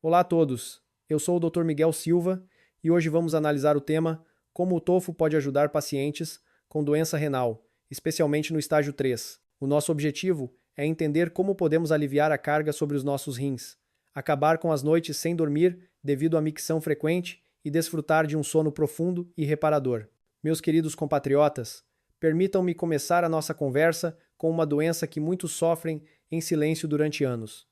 Olá a todos, eu sou o Dr. Miguel Silva e hoje vamos analisar o tema como o tofu pode ajudar pacientes com doença renal, especialmente no estágio 3. O nosso objetivo é entender como podemos aliviar a carga sobre os nossos rins, acabar com as noites sem dormir devido à micção frequente e desfrutar de um sono profundo e reparador. Meus queridos compatriotas, permitam-me começar a nossa conversa com uma doença que muitos sofrem em silêncio durante anos: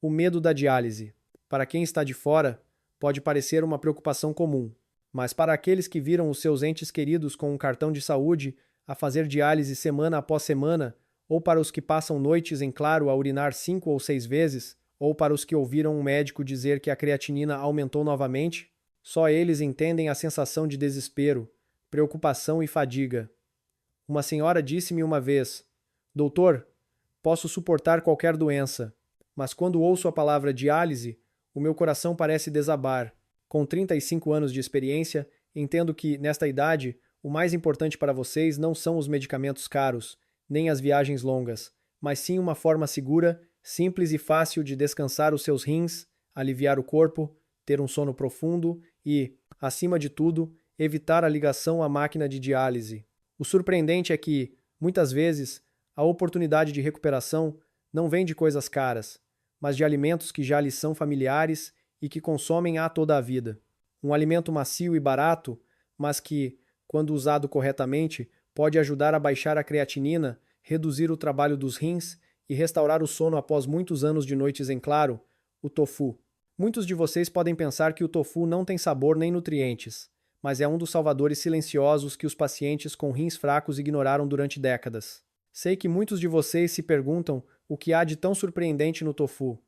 o medo da diálise. Para quem está de fora, pode parecer uma preocupação comum, mas para aqueles que viram os seus entes queridos com um cartão de saúde a fazer diálise semana após semana, ou para os que passam noites em claro a urinar 5 ou 6 vezes, ou para os que ouviram um médico dizer que a creatinina aumentou novamente, só eles entendem a sensação de desespero, preocupação e fadiga. Uma senhora disse-me uma vez: Doutor, posso suportar qualquer doença, mas quando ouço a palavra diálise, o meu coração parece desabar. Com 35 anos de experiência, entendo que, nesta idade, o mais importante para vocês não são os medicamentos caros, nem as viagens longas, mas sim uma forma segura, simples e fácil de descansar os seus rins, aliviar o corpo, ter um sono profundo e, acima de tudo, evitar a ligação à máquina de diálise. O surpreendente é que, muitas vezes, a oportunidade de recuperação não vem de coisas caras, mas de alimentos que já lhes são familiares e que consomem há toda a vida. Um alimento macio e barato, mas que, quando usado corretamente, pode ajudar a baixar a creatinina, reduzir o trabalho dos rins e restaurar o sono após muitos anos de noites em claro: o tofu. Muitos de vocês podem pensar que o tofu não tem sabor nem nutrientes, mas é um dos salvadores silenciosos que os pacientes com rins fracos ignoraram durante décadas. Sei que muitos de vocês se perguntam o que há de tão surpreendente no tofu,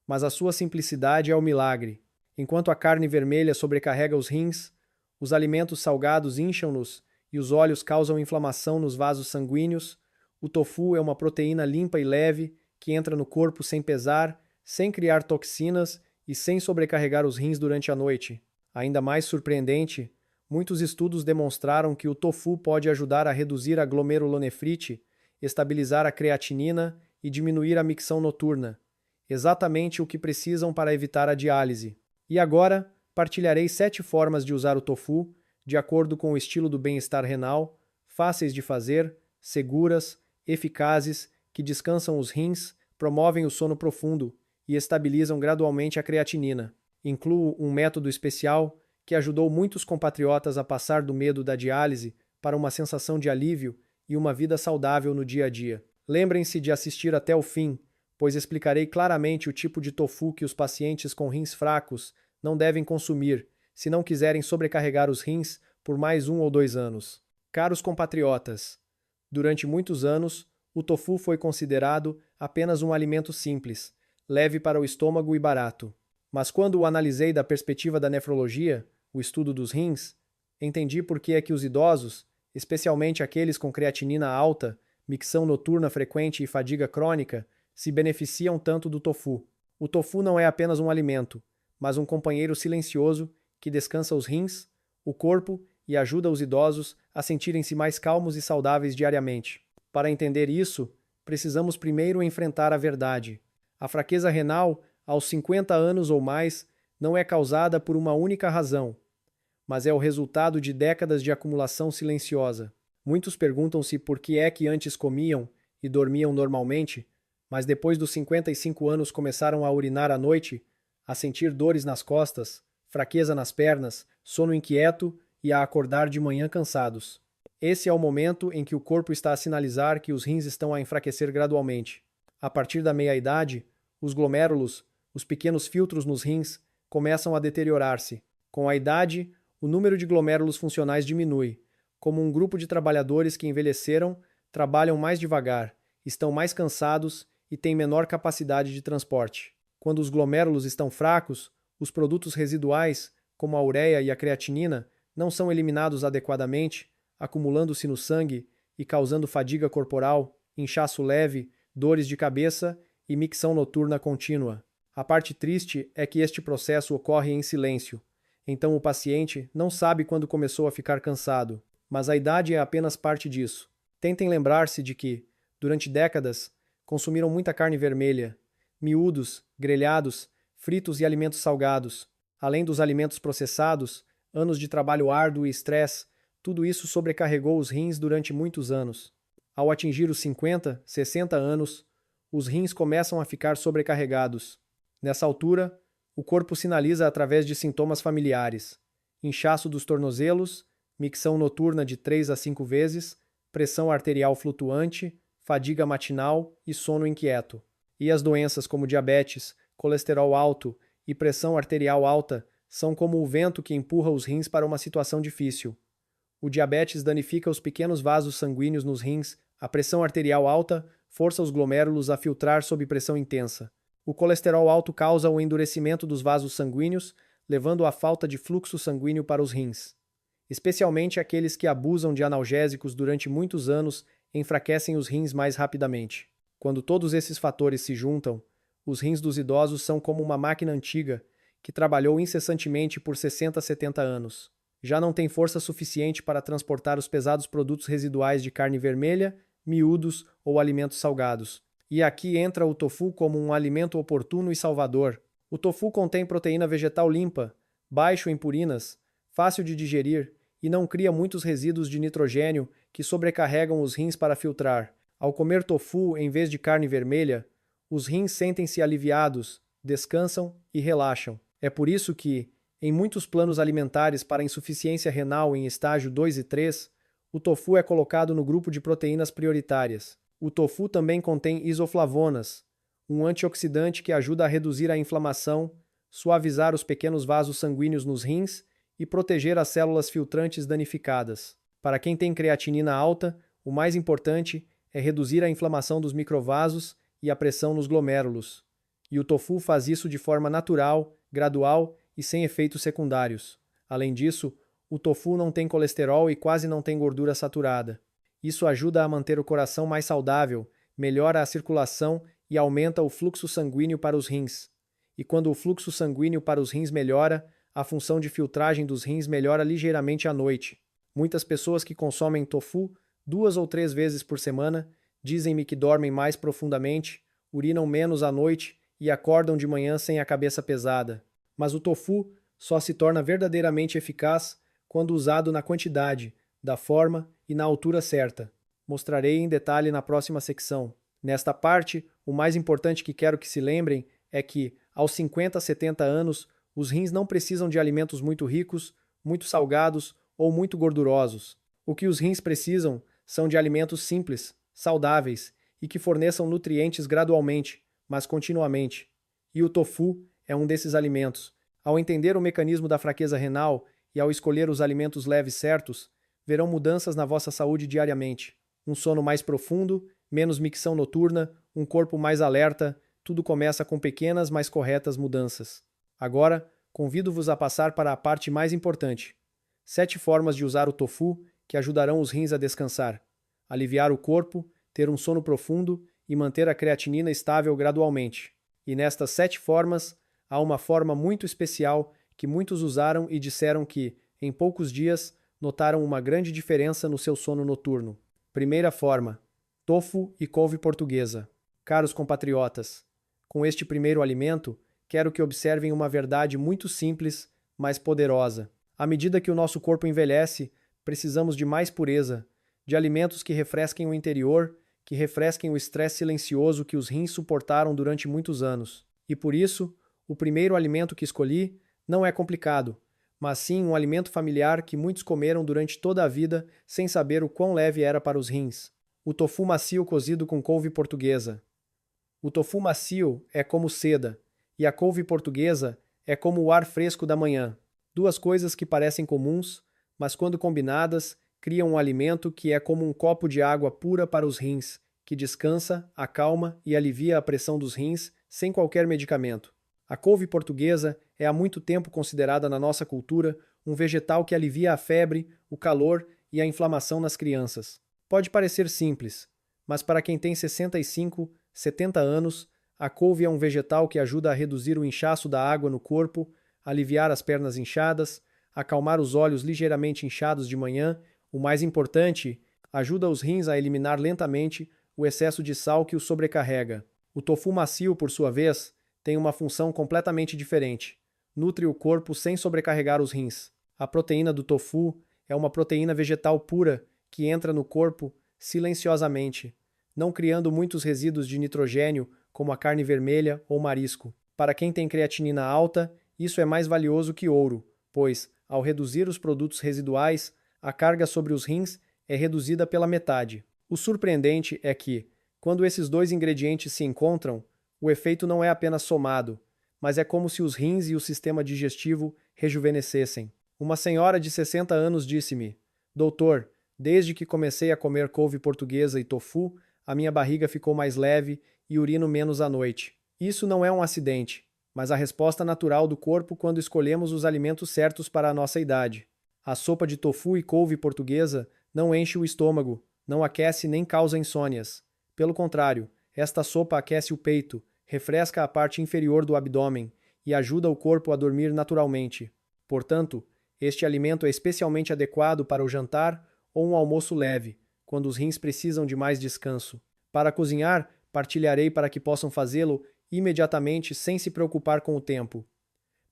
mas a sua simplicidade é o milagre. Enquanto a carne vermelha sobrecarrega os rins, os alimentos salgados incham-nos e os óleos causam inflamação nos vasos sanguíneos, o tofu é uma proteína limpa e leve que entra no corpo sem pesar, sem criar toxinas e sem sobrecarregar os rins durante a noite. Ainda mais surpreendente, muitos estudos demonstraram que o tofu pode ajudar a reduzir a glomerulonefrite, estabilizar a creatinina e diminuir a micção noturna, exatamente o que precisam para evitar a diálise. E agora, partilharei 7 formas de usar o tofu, de acordo com o estilo do bem-estar renal, fáceis de fazer, seguras, eficazes, que descansam os rins, promovem o sono profundo e estabilizam gradualmente a creatinina. Incluo um método especial que ajudou muitos compatriotas a passar do medo da diálise para uma sensação de alívio e uma vida saudável no dia a dia. Lembrem-se de assistir até o fim, pois explicarei claramente o tipo de tofu que os pacientes com rins fracos não devem consumir, se não quiserem sobrecarregar os rins por mais 1 ou 2 anos. Caros compatriotas, durante muitos anos, o tofu foi considerado apenas um alimento simples, leve para o estômago e barato. Mas quando o analisei da perspectiva da nefrologia, o estudo dos rins, entendi por que é que os idosos, especialmente aqueles com creatinina alta, micção noturna frequente e fadiga crônica, se beneficiam tanto do tofu. O tofu não é apenas um alimento, mas um companheiro silencioso que descansa os rins, o corpo e ajuda os idosos a sentirem-se mais calmos e saudáveis diariamente. Para entender isso, precisamos primeiro enfrentar a verdade. A fraqueza renal, aos 50 anos ou mais, não é causada por uma única razão, mas é o resultado de décadas de acumulação silenciosa. Muitos perguntam-se por que é que antes comiam e dormiam normalmente, mas depois dos 55 anos começaram a urinar à noite, a sentir dores nas costas, fraqueza nas pernas, sono inquieto e a acordar de manhã cansados. Esse é o momento em que o corpo está a sinalizar que os rins estão a enfraquecer gradualmente. A partir da meia-idade, os glomérulos, os pequenos filtros nos rins, começam a deteriorar-se. Com a idade, o número de glomérulos funcionais diminui, como um grupo de trabalhadores que envelheceram, trabalham mais devagar, estão mais cansados e têm menor capacidade de transporte. Quando os glomérulos estão fracos, os produtos residuais, como a ureia e a creatinina, não são eliminados adequadamente, acumulando-se no sangue e causando fadiga corporal, inchaço leve, dores de cabeça e micção noturna contínua. A parte triste é que este processo ocorre em silêncio, então o paciente não sabe quando começou a ficar cansado, mas a idade é apenas parte disso. Tentem lembrar-se de que, durante décadas, consumiram muita carne vermelha, miúdos, grelhados, fritos e alimentos salgados. Além dos alimentos processados, anos de trabalho árduo e estresse, tudo isso sobrecarregou os rins durante muitos anos. Ao atingir os 50, 60 anos, os rins começam a ficar sobrecarregados. Nessa altura, o corpo sinaliza através de sintomas familiares: inchaço dos tornozelos, micção noturna de 3 a 5 vezes, pressão arterial flutuante, fadiga matinal e sono inquieto. E as doenças como diabetes, colesterol alto e pressão arterial alta são como o vento que empurra os rins para uma situação difícil. O diabetes danifica os pequenos vasos sanguíneos nos rins, a pressão arterial alta força os glomérulos a filtrar sob pressão intensa. O colesterol alto causa o endurecimento dos vasos sanguíneos, levando à falta de fluxo sanguíneo para os rins. Especialmente aqueles que abusam de analgésicos durante muitos anos enfraquecem os rins mais rapidamente. Quando todos esses fatores se juntam, os rins dos idosos são como uma máquina antiga que trabalhou incessantemente por 60 a 70 anos. Já não tem força suficiente para transportar os pesados produtos residuais de carne vermelha, miúdos ou alimentos salgados. E aqui entra o tofu como um alimento oportuno e salvador. O tofu contém proteína vegetal limpa, baixo em purinas, fácil de digerir e não cria muitos resíduos de nitrogênio que sobrecarregam os rins para filtrar. Ao comer tofu em vez de carne vermelha, os rins sentem-se aliviados, descansam e relaxam. É por isso que, em muitos planos alimentares para insuficiência renal em estágio 2 e 3, o tofu é colocado no grupo de proteínas prioritárias. O tofu também contém isoflavonas, um antioxidante que ajuda a reduzir a inflamação, suavizar os pequenos vasos sanguíneos nos rins e proteger as células filtrantes danificadas. Para quem tem creatinina alta, o mais importante é reduzir a inflamação dos microvasos e a pressão nos glomérulos. E o tofu faz isso de forma natural, gradual e sem efeitos secundários. Além disso, o tofu não tem colesterol e quase não tem gordura saturada. Isso ajuda a manter o coração mais saudável, melhora a circulação e aumenta o fluxo sanguíneo para os rins. E quando o fluxo sanguíneo para os rins melhora, a função de filtragem dos rins melhora ligeiramente à noite. Muitas pessoas que consomem tofu 2 ou 3 vezes por semana dizem-me que dormem mais profundamente, urinam menos à noite e acordam de manhã sem a cabeça pesada. Mas o tofu só se torna verdadeiramente eficaz quando usado na quantidade, da forma e na altura certa. Mostrarei em detalhe na próxima secção. Nesta parte, o mais importante que quero que se lembrem é que, aos 50 a 70 anos, os rins não precisam de alimentos muito ricos, muito salgados ou muito gordurosos. O que os rins precisam são de alimentos simples, saudáveis e que forneçam nutrientes gradualmente, mas continuamente. E o tofu é um desses alimentos. Ao entender o mecanismo da fraqueza renal e ao escolher os alimentos leves certos, verão mudanças na vossa saúde diariamente. Um sono mais profundo, menos micção noturna, um corpo mais alerta, tudo começa com pequenas, mas corretas mudanças. Agora, convido-vos a passar para a parte mais importante. 7 formas de usar o tofu que ajudarão os rins a descansar, aliviar o corpo, ter um sono profundo e manter a creatinina estável gradualmente. E nestas 7 formas, há uma forma muito especial que muitos usaram e disseram que, em poucos dias, notaram uma grande diferença no seu sono noturno. Primeira forma: tofu e couve portuguesa. Caros compatriotas, com este primeiro alimento, quero que observem uma verdade muito simples, mas poderosa. À medida que o nosso corpo envelhece, precisamos de mais pureza, de alimentos que refresquem o interior, que refresquem o estresse silencioso que os rins suportaram durante muitos anos. E por isso, o primeiro alimento que escolhi não é complicado, mas sim um alimento familiar que muitos comeram durante toda a vida sem saber o quão leve era para os rins. O tofu macio cozido com couve portuguesa. O tofu macio é como seda, e a couve portuguesa é como o ar fresco da manhã. 2 coisas que parecem comuns, mas quando combinadas, criam um alimento que é como um copo de água pura para os rins, que descansa, acalma e alivia a pressão dos rins sem qualquer medicamento. A couve portuguesa é há muito tempo considerada na nossa cultura um vegetal que alivia a febre, o calor e a inflamação nas crianças. Pode parecer simples, mas para quem tem 65, 70 anos, a couve é um vegetal que ajuda a reduzir o inchaço da água no corpo, aliviar as pernas inchadas, acalmar os olhos ligeiramente inchados de manhã. O mais importante, ajuda os rins a eliminar lentamente o excesso de sal que os sobrecarrega. O tofu macio, por sua vez, tem uma função completamente diferente. Nutre o corpo sem sobrecarregar os rins. A proteína do tofu é uma proteína vegetal pura que entra no corpo silenciosamente, não criando muitos resíduos de nitrogênio como a carne vermelha ou marisco. Para quem tem creatinina alta, isso é mais valioso que ouro, pois, ao reduzir os produtos residuais, a carga sobre os rins é reduzida pela metade. O surpreendente é que, quando esses dois ingredientes se encontram, o efeito não é apenas somado, mas é como se os rins e o sistema digestivo rejuvenescessem. Uma senhora de 60 anos disse-me: Doutor, desde que comecei a comer couve portuguesa e tofu, a minha barriga ficou mais leve e urino menos à noite. Isso não é um acidente, mas a resposta natural do corpo quando escolhemos os alimentos certos para a nossa idade. A sopa de tofu e couve portuguesa não enche o estômago, não aquece nem causa insônias. Pelo contrário, esta sopa aquece o peito, refresca a parte inferior do abdômen e ajuda o corpo a dormir naturalmente. Portanto, este alimento é especialmente adequado para o jantar ou um almoço leve, quando os rins precisam de mais descanso. Para cozinhar, partilharei para que possam fazê-lo imediatamente sem se preocupar com o tempo.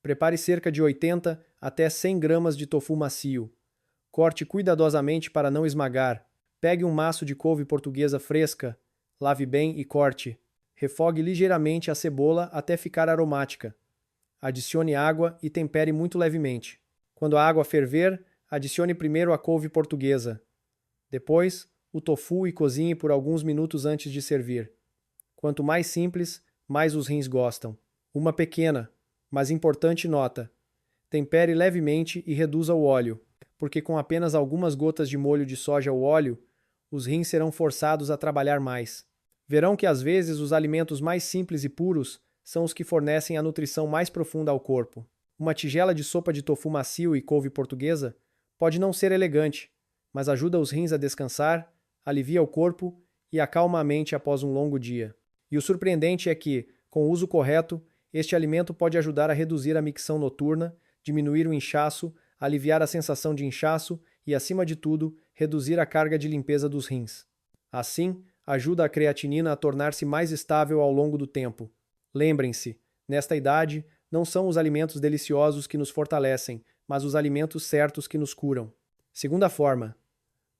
Prepare cerca de 80 até 100 gramas de tofu macio. Corte cuidadosamente para não esmagar. Pegue um maço de couve portuguesa fresca, lave bem e corte. Refogue ligeiramente a cebola até ficar aromática. Adicione água e tempere muito levemente. Quando a água ferver, adicione primeiro a couve portuguesa. Depois, o tofu e cozinhe por alguns minutos antes de servir. Quanto mais simples, mais os rins gostam. Uma pequena, mas importante nota: tempere levemente e reduza o óleo, porque com apenas algumas gotas de molho de soja ou óleo, os rins serão forçados a trabalhar mais. Verão que às vezes os alimentos mais simples e puros são os que fornecem a nutrição mais profunda ao corpo. Uma tigela de sopa de tofu macio e couve portuguesa pode não ser elegante, mas ajuda os rins a descansar, alivia o corpo e acalma a mente após um longo dia. E o surpreendente é que, com o uso correto, este alimento pode ajudar a reduzir a micção noturna, diminuir o inchaço, aliviar a sensação de inchaço e, acima de tudo, reduzir a carga de limpeza dos rins. Assim, ajuda a creatinina a tornar-se mais estável ao longo do tempo. Lembrem-se, nesta idade, não são os alimentos deliciosos que nos fortalecem, mas os alimentos certos que nos curam. Segunda forma: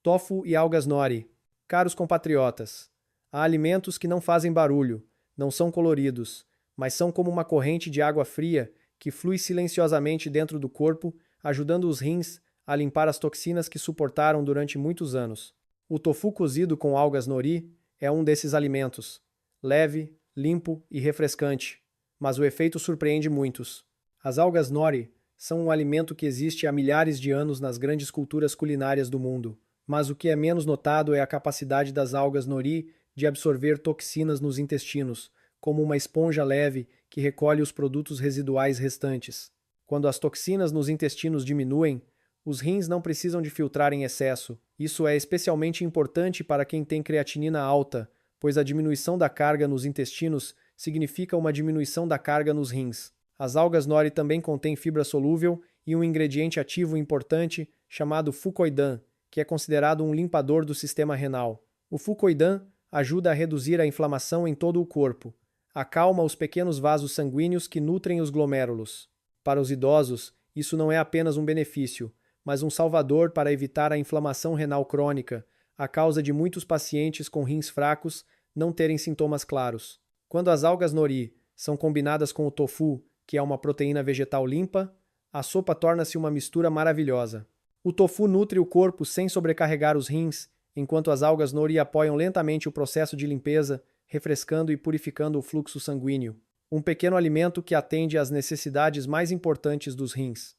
tofu e algas nori. Caros compatriotas, há alimentos que não fazem barulho, não são coloridos, mas são como uma corrente de água fria que flui silenciosamente dentro do corpo, ajudando os rins a limpar as toxinas que suportaram durante muitos anos. O tofu cozido com algas nori é um desses alimentos. Leve, limpo e refrescante, mas o efeito surpreende muitos. As algas nori são um alimento que existe há milhares de anos nas grandes culturas culinárias do mundo, mas o que é menos notado é a capacidade das algas nori de absorver toxinas nos intestinos, como uma esponja leve que recolhe os produtos residuais restantes. Quando as toxinas nos intestinos diminuem, os rins não precisam de filtrar em excesso. Isso é especialmente importante para quem tem creatinina alta, pois a diminuição da carga nos intestinos significa uma diminuição da carga nos rins. As algas nori também contêm fibra solúvel e um ingrediente ativo importante chamado fucoidan, que é considerado um limpador do sistema renal. O fucoidan ajuda a reduzir a inflamação em todo o corpo, acalma os pequenos vasos sanguíneos que nutrem os glomérulos. Para os idosos, isso não é apenas um benefício, mas um salvador para evitar a inflamação renal crônica, a causa de muitos pacientes com rins fracos não terem sintomas claros. Quando as algas nori são combinadas com o tofu, que é uma proteína vegetal limpa, a sopa torna-se uma mistura maravilhosa. O tofu nutre o corpo sem sobrecarregar os rins, enquanto as algas nori apoiam lentamente o processo de limpeza, refrescando e purificando o fluxo sanguíneo. Um pequeno alimento que atende às necessidades mais importantes dos rins: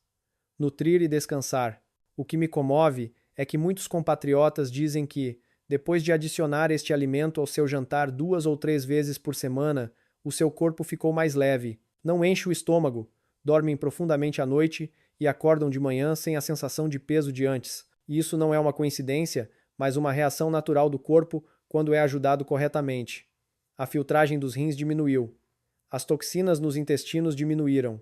nutrir e descansar. O que me comove é que muitos compatriotas dizem que, depois de adicionar este alimento ao seu jantar 2 ou 3 vezes por semana, o seu corpo ficou mais leve, não enche o estômago, dormem profundamente à noite e acordam de manhã sem a sensação de peso de antes. E isso não é uma coincidência, mas uma reação natural do corpo quando é ajudado corretamente. A filtragem dos rins diminuiu. As toxinas nos intestinos diminuíram.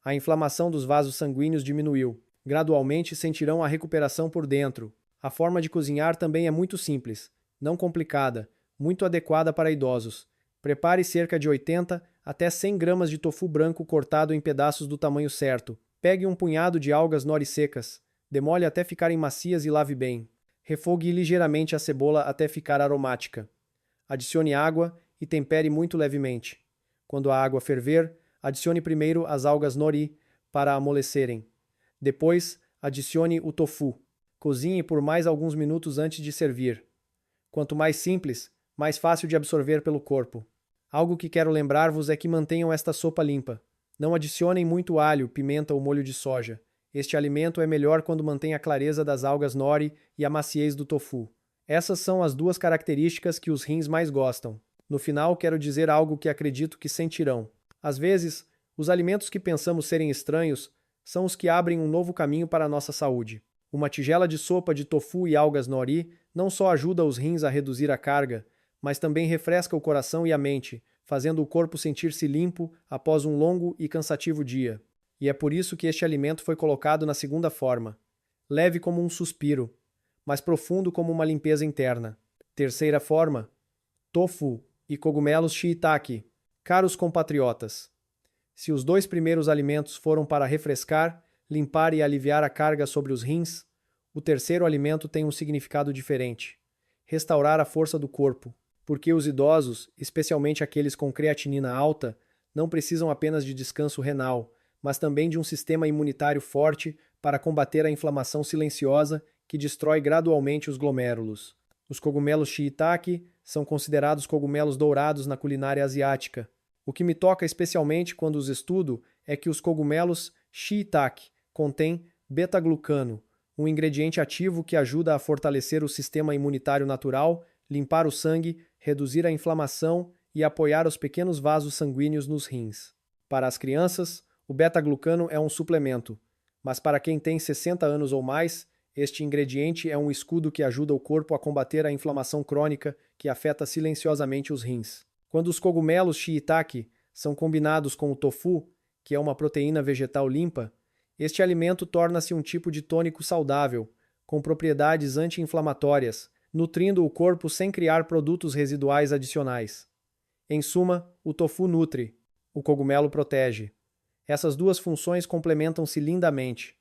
A inflamação dos vasos sanguíneos diminuiu. Gradualmente sentirão a recuperação por dentro. A forma de cozinhar também é muito simples, não complicada, muito adequada para idosos. Prepare cerca de 80 até 100 gramas de tofu branco cortado em pedaços do tamanho certo. Pegue um punhado de algas nori secas, demole até ficarem macias e lave bem. Refogue ligeiramente a cebola até ficar aromática. Adicione água e tempere muito levemente. Quando a água ferver, adicione primeiro as algas nori para amolecerem. Depois, adicione o tofu. Cozinhe por mais alguns minutos antes de servir. Quanto mais simples, mais fácil de absorver pelo corpo. Algo que quero lembrar-vos é que mantenham esta sopa limpa. Não adicionem muito alho, pimenta ou molho de soja. Este alimento é melhor quando mantém a clareza das algas nori e a maciez do tofu. Essas são as duas características que os rins mais gostam. No final, quero dizer algo que acredito que sentirão. Às vezes, os alimentos que pensamos serem estranhos são os que abrem um novo caminho para a nossa saúde. Uma tigela de sopa de tofu e algas nori não só ajuda os rins a reduzir a carga, mas também refresca o coração e a mente, fazendo o corpo sentir-se limpo após um longo e cansativo dia. E é por isso que este alimento foi colocado na segunda forma. Leve como um suspiro, mas profundo como uma limpeza interna. Terceira forma, tofu e cogumelos shiitake. Caros compatriotas, se os dois primeiros alimentos foram para refrescar, limpar e aliviar a carga sobre os rins, o terceiro alimento tem um significado diferente: restaurar a força do corpo, porque os idosos, especialmente aqueles com creatinina alta, não precisam apenas de descanso renal, mas também de um sistema imunitário forte para combater a inflamação silenciosa que destrói gradualmente os glomérulos. Os cogumelos shiitake são considerados cogumelos dourados na culinária asiática. O que me toca especialmente quando os estudo é que os cogumelos shiitake contêm beta-glucano, um ingrediente ativo que ajuda a fortalecer o sistema imunitário natural, limpar o sangue, reduzir a inflamação e apoiar os pequenos vasos sanguíneos nos rins. Para as crianças, o beta-glucano é um suplemento, mas para quem tem 60 anos ou mais, este ingrediente é um escudo que ajuda o corpo a combater a inflamação crônica que afeta silenciosamente os rins. Quando os cogumelos shiitake são combinados com o tofu, que é uma proteína vegetal limpa, este alimento torna-se um tipo de tônico saudável, com propriedades anti-inflamatórias, nutrindo o corpo sem criar produtos residuais adicionais. Em suma, o tofu nutre, o cogumelo protege. Essas duas funções complementam-se lindamente.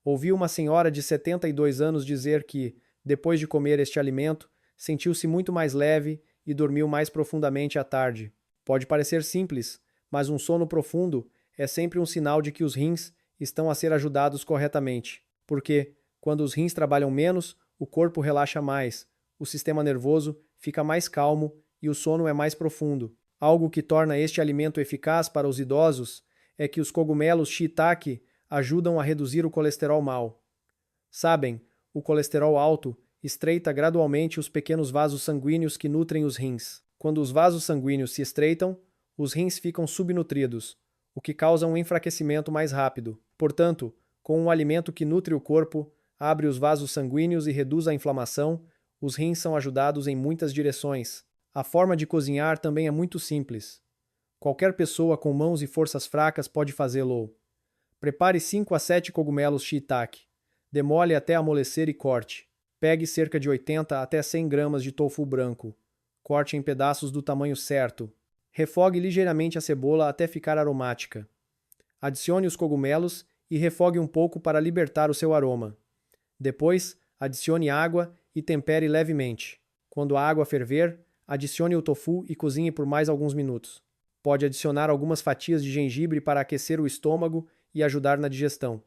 Ouvi uma senhora de 72 anos dizer que, depois de comer este alimento, sentiu-se muito mais leve e dormiu mais profundamente à tarde. Pode parecer simples, mas um sono profundo é sempre um sinal de que os rins estão a ser ajudados corretamente, porque, quando os rins trabalham menos, o corpo relaxa mais, o sistema nervoso fica mais calmo e o sono é mais profundo. Algo que torna este alimento eficaz para os idosos é que os cogumelos shiitake ajudam a reduzir o colesterol mau. Sabem, o colesterol alto estreita gradualmente os pequenos vasos sanguíneos que nutrem os rins. Quando os vasos sanguíneos se estreitam, os rins ficam subnutridos, o que causa um enfraquecimento mais rápido. Portanto, com um alimento que nutre o corpo, abre os vasos sanguíneos e reduz a inflamação, os rins são ajudados em muitas direções. A forma de cozinhar também é muito simples. Qualquer pessoa com mãos e forças fracas pode fazê-lo. Prepare 5 a 7 cogumelos shiitake. Demole até amolecer e corte. Pegue cerca de 80 até 100 gramas de tofu branco. Corte em pedaços do tamanho certo. Refogue ligeiramente a cebola até ficar aromática. Adicione os cogumelos e refogue um pouco para libertar o seu aroma. Depois, adicione água e tempere levemente. Quando a água ferver, adicione o tofu e cozinhe por mais alguns minutos. Pode adicionar algumas fatias de gengibre para aquecer o estômago e ajudar na digestão.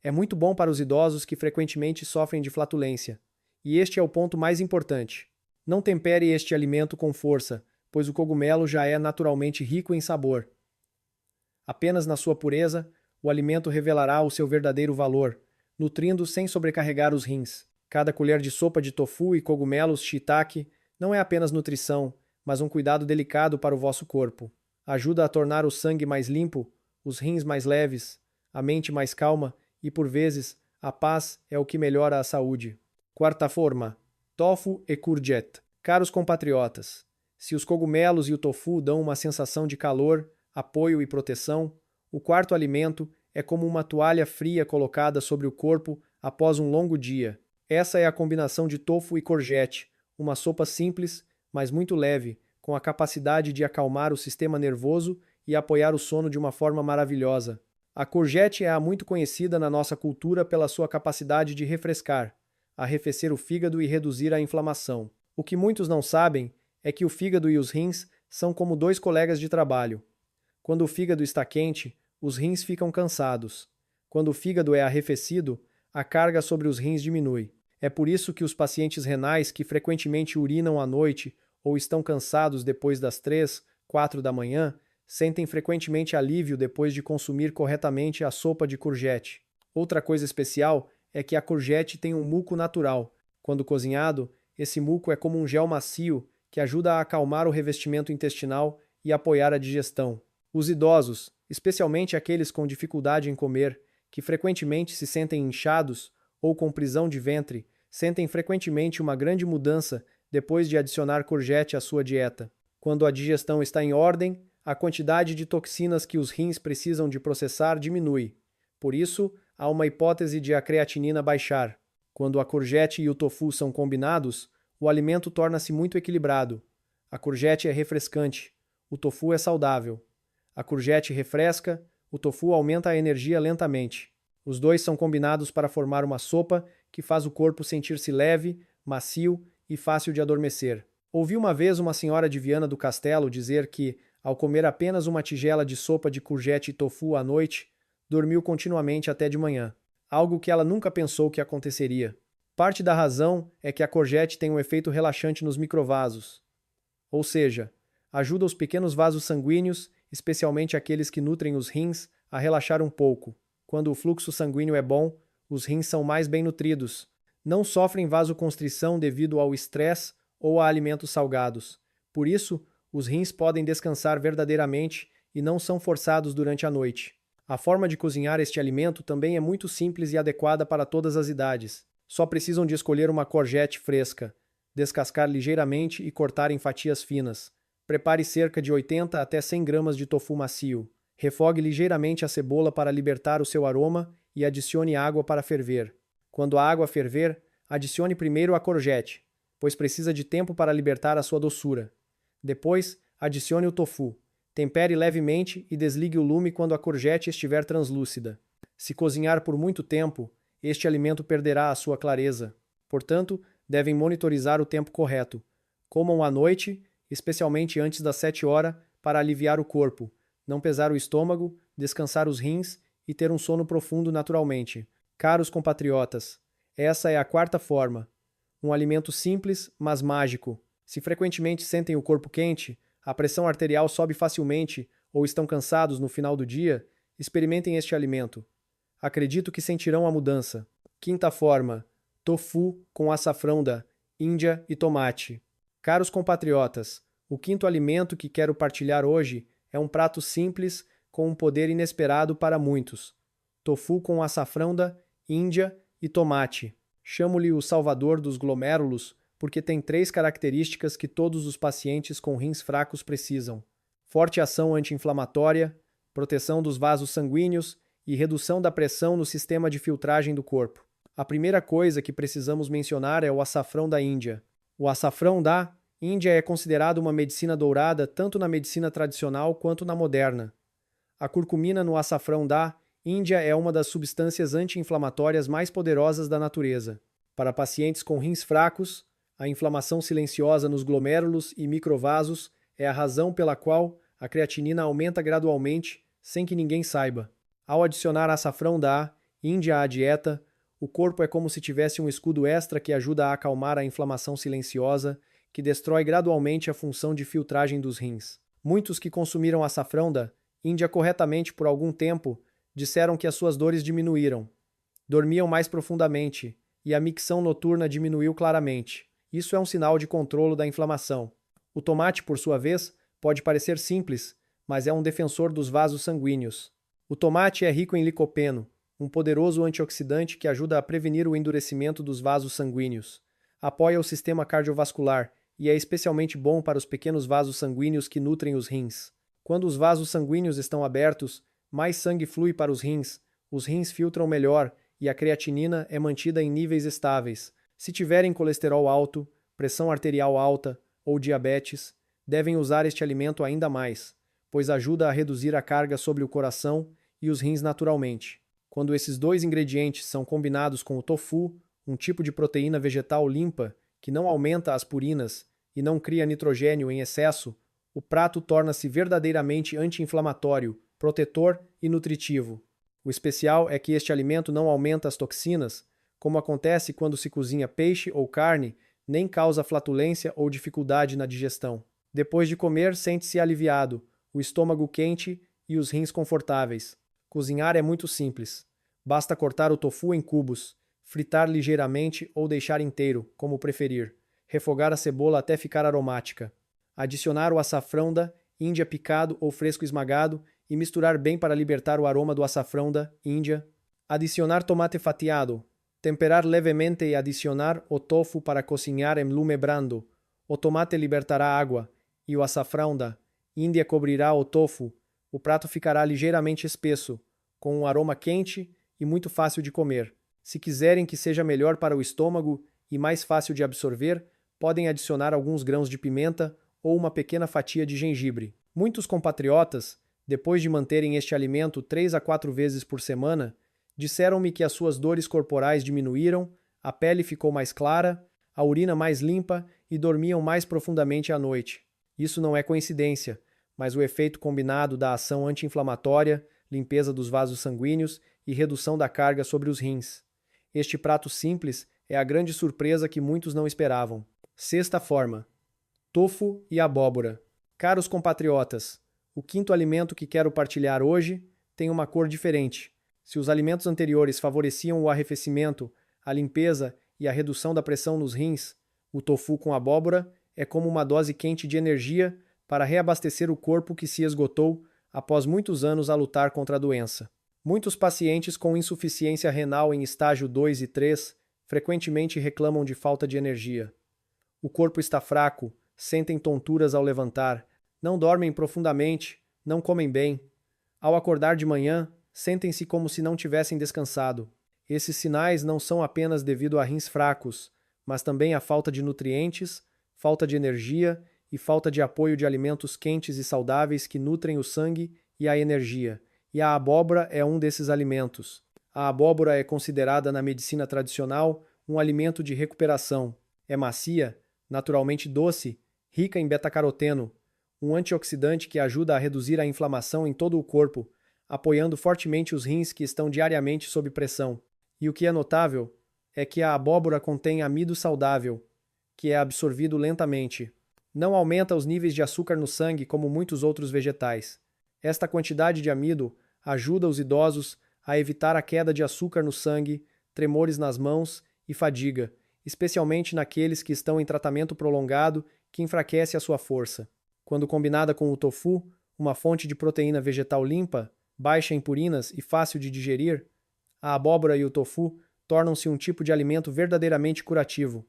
É muito bom para os idosos que frequentemente sofrem de flatulência. E este é o ponto mais importante. Não tempere este alimento com força, pois o cogumelo já é naturalmente rico em sabor. Apenas na sua pureza, o alimento revelará o seu verdadeiro valor, nutrindo sem sobrecarregar os rins. Cada colher de sopa de tofu e cogumelos shiitake não é apenas nutrição, mas um cuidado delicado para o vosso corpo. Ajuda a tornar o sangue mais limpo, os rins mais leves, a mente mais calma e, por vezes, a paz é o que melhora a saúde. Quarta forma, tofu e courgette. Caros compatriotas, se os cogumelos e o tofu dão uma sensação de calor, apoio e proteção, o quarto alimento é como uma toalha fria colocada sobre o corpo após um longo dia. Essa é a combinação de tofu e courgette, uma sopa simples, mas muito leve, com a capacidade de acalmar o sistema nervoso e apoiar o sono de uma forma maravilhosa. A courgette é muito conhecida na nossa cultura pela sua capacidade de refrescar, arrefecer o fígado e reduzir a inflamação. O que muitos não sabem é que o fígado e os rins são como dois colegas de trabalho. Quando o fígado está quente, os rins ficam cansados. Quando o fígado é arrefecido, a carga sobre os rins diminui. É por isso que os pacientes renais que frequentemente urinam à noite ou estão cansados depois das 3, 4 da manhã, sentem frequentemente alívio depois de consumir corretamente a sopa de courgette. Outra coisa especial é que a courgette tem um muco natural. Quando cozinhado, esse muco é como um gel macio que ajuda a acalmar o revestimento intestinal e apoiar a digestão. Os idosos, especialmente aqueles com dificuldade em comer, que frequentemente se sentem inchados ou com prisão de ventre, sentem frequentemente uma grande mudança depois de adicionar courgette à sua dieta. Quando a digestão está em ordem, a quantidade de toxinas que os rins precisam de processar diminui. Por isso, há uma hipótese de a creatinina baixar. Quando a courgette e o tofu são combinados, o alimento torna-se muito equilibrado. A courgette é refrescante, o tofu é saudável. A courgette refresca, o tofu aumenta a energia lentamente. Os dois são combinados para formar uma sopa que faz o corpo sentir-se leve, macio e fácil de adormecer. Ouvi uma vez uma senhora de Viana do Castelo dizer que, ao comer apenas uma tigela de sopa de courgette e tofu à noite, dormiu continuamente até de manhã. Algo que ela nunca pensou que aconteceria. Parte da razão é que a courgette tem um efeito relaxante nos microvasos. Ou seja, ajuda os pequenos vasos sanguíneos, especialmente aqueles que nutrem os rins, a relaxar um pouco. Quando o fluxo sanguíneo é bom, os rins são mais bem nutridos. Não sofrem vasoconstrição devido ao estresse ou a alimentos salgados. Por isso, os rins podem descansar verdadeiramente e não são forçados durante a noite. A forma de cozinhar este alimento também é muito simples e adequada para todas as idades. Só precisam de escolher uma courgette fresca, descascar ligeiramente e cortar em fatias finas. Prepare cerca de 80 até 100 gramas de tofu macio. Refogue ligeiramente a cebola para libertar o seu aroma e adicione água para ferver. Quando a água ferver, adicione primeiro a courgette, pois precisa de tempo para libertar a sua doçura. Depois, adicione o tofu. Tempere levemente e desligue o lume quando a courgette estiver translúcida. Se cozinhar por muito tempo, este alimento perderá a sua clareza. Portanto, devem monitorizar o tempo correto. Comam à noite, especialmente antes das 7 horas, para aliviar o corpo, não pesar o estômago, descansar os rins e ter um sono profundo naturalmente. Caros compatriotas, essa é a quarta forma. Um alimento simples, mas mágico. Se frequentemente sentem o corpo quente, a pressão arterial sobe facilmente ou estão cansados no final do dia, experimentem este alimento. Acredito que sentirão a mudança. Quinta forma, tofu com açafrão da Índia e tomate. Caros compatriotas, o quinto alimento que quero partilhar hoje é um prato simples com um poder inesperado para muitos. Tofu com açafrão da Índia e tomate. Chamo-lhe o salvador dos glomérulos porque tem 3 características que todos os pacientes com rins fracos precisam: forte ação anti-inflamatória, proteção dos vasos sanguíneos e redução da pressão no sistema de filtragem do corpo. A primeira coisa que precisamos mencionar é o açafrão da Índia. O açafrão da Índia é considerado uma medicina dourada tanto na medicina tradicional quanto na moderna. A curcumina no açafrão da Índia é uma das substâncias anti-inflamatórias mais poderosas da natureza. Para pacientes com rins fracos, a inflamação silenciosa nos glomérulos e microvasos é a razão pela qual a creatinina aumenta gradualmente sem que ninguém saiba. Ao adicionar açafrão da Índia à dieta, o corpo é como se tivesse um escudo extra que ajuda a acalmar a inflamação silenciosa, que destrói gradualmente a função de filtragem dos rins. Muitos que consumiram açafrão da Índia corretamente por algum tempo disseram que as suas dores diminuíram. Dormiam mais profundamente e a micção noturna diminuiu claramente. Isso é um sinal de controlo da inflamação. O tomate, por sua vez, pode parecer simples, mas é um defensor dos vasos sanguíneos. O tomate é rico em licopeno, um poderoso antioxidante que ajuda a prevenir o endurecimento dos vasos sanguíneos. Apoia o sistema cardiovascular e é especialmente bom para os pequenos vasos sanguíneos que nutrem os rins. Quando os vasos sanguíneos estão abertos, mais sangue flui para os rins filtram melhor e a creatinina é mantida em níveis estáveis. Se tiverem colesterol alto, pressão arterial alta ou diabetes, devem usar este alimento ainda mais, pois ajuda a reduzir a carga sobre o coração e os rins naturalmente. Quando esses dois ingredientes são combinados com o tofu, um tipo de proteína vegetal limpa que não aumenta as purinas e não cria nitrogênio em excesso, o prato torna-se verdadeiramente anti-inflamatório, protetor e nutritivo. O especial é que este alimento não aumenta as toxinas, como acontece quando se cozinha peixe ou carne, nem causa flatulência ou dificuldade na digestão. Depois de comer, sente-se aliviado, o estômago quente e os rins confortáveis. Cozinhar é muito simples. Basta cortar o tofu em cubos, fritar ligeiramente ou deixar inteiro, como preferir. Refogar a cebola até ficar aromática. Adicionar o açafrão da Índia picado ou fresco esmagado e misturar bem para libertar o aroma do açafrão da Índia. Adicionar tomate fatiado. Temperar levemente e adicionar o tofu para cozinhar em lume brando. O tomate libertará água e o açafrão da Índia cobrirá o tofu. O prato ficará ligeiramente espesso, com um aroma quente e muito fácil de comer. Se quiserem que seja melhor para o estômago e mais fácil de absorver, podem adicionar alguns grãos de pimenta ou uma pequena fatia de gengibre. Muitos compatriotas, depois de manterem este alimento 3 a 4 vezes por semana, disseram-me que as suas dores corporais diminuíram, a pele ficou mais clara, a urina mais limpa e dormiam mais profundamente à noite. Isso não é coincidência, mas o efeito combinado da ação anti-inflamatória, limpeza dos vasos sanguíneos e redução da carga sobre os rins. Este prato simples é a grande surpresa que muitos não esperavam. Sexta forma: tofu e abóbora. Caros compatriotas, o quinto alimento que quero partilhar hoje tem uma cor diferente. Se os alimentos anteriores favoreciam o arrefecimento, a limpeza e a redução da pressão nos rins, o tofu com abóbora é como uma dose quente de energia para reabastecer o corpo que se esgotou após muitos anos a lutar contra a doença. Muitos pacientes com insuficiência renal em estágio 2 e 3 frequentemente reclamam de falta de energia. O corpo está fraco, sentem tonturas ao levantar, não dormem profundamente, não comem bem. Ao acordar de manhã, sentem-se como se não tivessem descansado. Esses sinais não são apenas devido a rins fracos, mas também à falta de nutrientes, falta de energia e falta de apoio de alimentos quentes e saudáveis que nutrem o sangue e a energia. E a abóbora é um desses alimentos. A abóbora é considerada na medicina tradicional um alimento de recuperação. É macia, naturalmente doce, rica em beta-caroteno, um antioxidante que ajuda a reduzir a inflamação em todo o corpo, apoiando fortemente os rins que estão diariamente sob pressão. E o que é notável é que a abóbora contém amido saudável, que é absorvido lentamente. Não aumenta os níveis de açúcar no sangue como muitos outros vegetais. Esta quantidade de amido ajuda os idosos a evitar a queda de açúcar no sangue, tremores nas mãos e fadiga, especialmente naqueles que estão em tratamento prolongado que enfraquece a sua força. Quando combinada com o tofu, uma fonte de proteína vegetal limpa, baixa em purinas e fácil de digerir, a abóbora e o tofu tornam-se um tipo de alimento verdadeiramente curativo,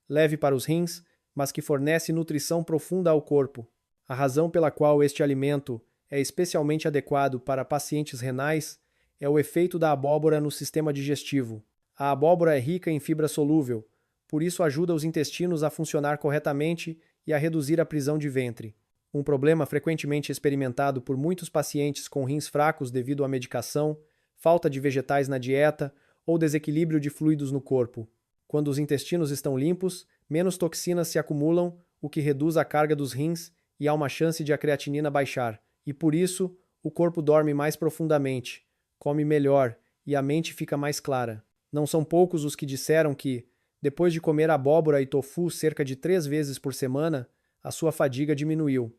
leve para os rins, mas que fornece nutrição profunda ao corpo. A razão pela qual este alimento é especialmente adequado para pacientes renais é o efeito da abóbora no sistema digestivo. A abóbora é rica em fibra solúvel, por isso ajuda os intestinos a funcionar corretamente e a reduzir a prisão de ventre. Um problema frequentemente experimentado por muitos pacientes com rins fracos devido à medicação, falta de vegetais na dieta ou desequilíbrio de fluidos no corpo. Quando os intestinos estão limpos, menos toxinas se acumulam, o que reduz a carga dos rins e há uma chance de a creatinina baixar. E por isso, o corpo dorme mais profundamente, come melhor e a mente fica mais clara. Não são poucos os que disseram que, depois de comer abóbora e tofu cerca de 3 vezes por semana, a sua fadiga diminuiu.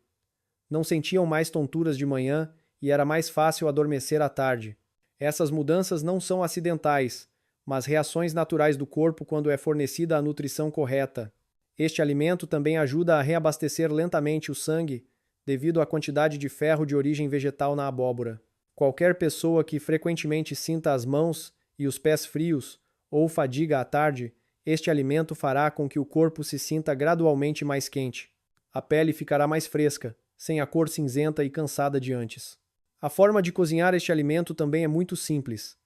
Não sentiam mais tonturas de manhã e era mais fácil adormecer à tarde. Essas mudanças não são acidentais, mas reações naturais do corpo quando é fornecida a nutrição correta. Este alimento também ajuda a reabastecer lentamente o sangue devido à quantidade de ferro de origem vegetal na abóbora. Qualquer pessoa que frequentemente sinta as mãos e os pés frios ou fadiga à tarde, este alimento fará com que o corpo se sinta gradualmente mais quente. A pele ficará mais fresca, sem a cor cinzenta e cansada de antes. A forma de cozinhar este alimento também é muito simples,